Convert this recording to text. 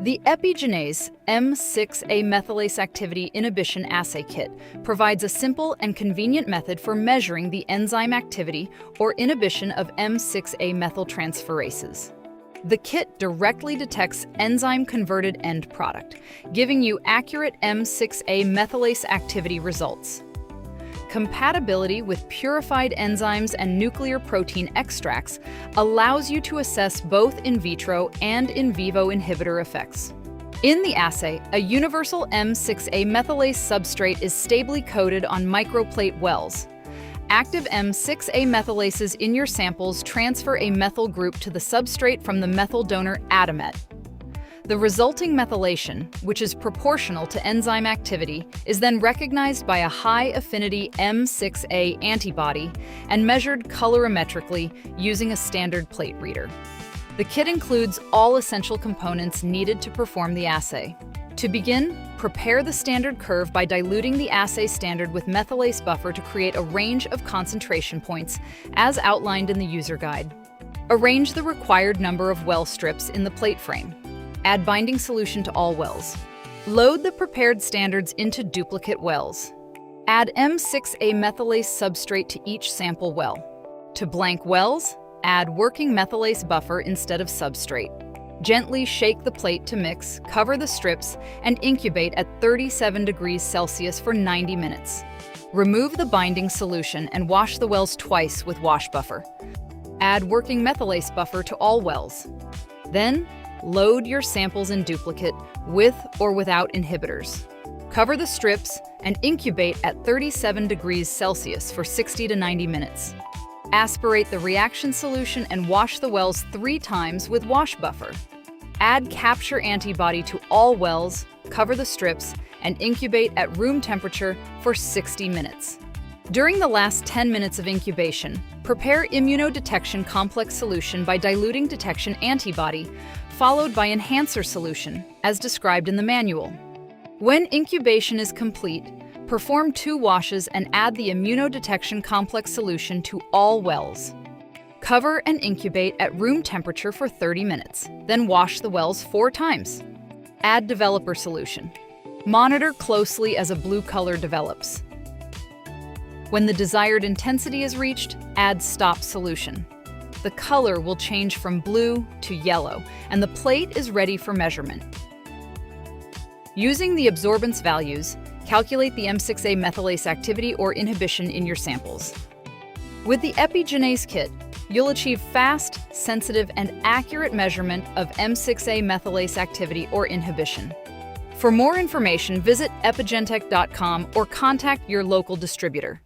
The Epigenase m6A Methylase activity inhibition assay kit provides a simple and convenient method for measuring the enzyme activity or inhibition of m6A methyltransferases. The kit directly detects enzyme-converted end product, giving you accurate m6A methylase activity results. Compatibility with purified enzymes and nuclear protein extracts allows you to assess both in vitro and in vivo inhibitor effects. In the assay, a universal m6A methylase substrate is stably coated on microplate wells. Active m6A methylases in your samples transfer a methyl group to the substrate from the methyl donor Adimet. The resulting methylation, which is proportional to enzyme activity, is then recognized by a high-affinity M6A antibody and measured colorimetrically using a standard plate reader. The kit includes all essential components needed to perform the assay. To begin, prepare the standard curve by diluting the assay standard with methylase buffer to create a range of concentration points, as outlined in the user guide. Arrange the required number of well strips in the plate frame. Add binding solution to all wells. Load the prepared standards into duplicate wells. Add m6A methylase substrate to each sample well. To blank wells, add working methylase buffer instead of substrate. Gently shake the plate to mix, cover the strips, and incubate at 37 degrees Celsius for 90 minutes. Remove the binding solution and wash the wells twice with wash buffer. Add working methylase buffer to all wells. Then, load your samples in duplicate with or without inhibitors. Cover the strips and incubate at 37 degrees Celsius for 60 to 90 minutes. Aspirate the reaction solution and wash the wells 3 times with wash buffer. Add capture antibody to all wells, cover the strips, and incubate at room temperature for 60 minutes. During the last 10 minutes of incubation, prepare immunodetection complex solution by diluting detection antibody, followed by enhancer solution, as described in the manual. When incubation is complete, perform 2 washes and add the immunodetection complex solution to all wells. Cover and incubate at room temperature for 30 minutes, then wash the wells 4 times. Add developer solution. Monitor closely as a blue color develops. When the desired intensity is reached, add stop solution. The color will change from blue to yellow, and the plate is ready for measurement. Using the absorbance values, calculate the m6A methylase activity or inhibition in your samples. With the Epigenase kit, you'll achieve fast, sensitive, and accurate measurement of m6A methylase activity or inhibition. For more information, visit EpigenTek.com or contact your local distributor.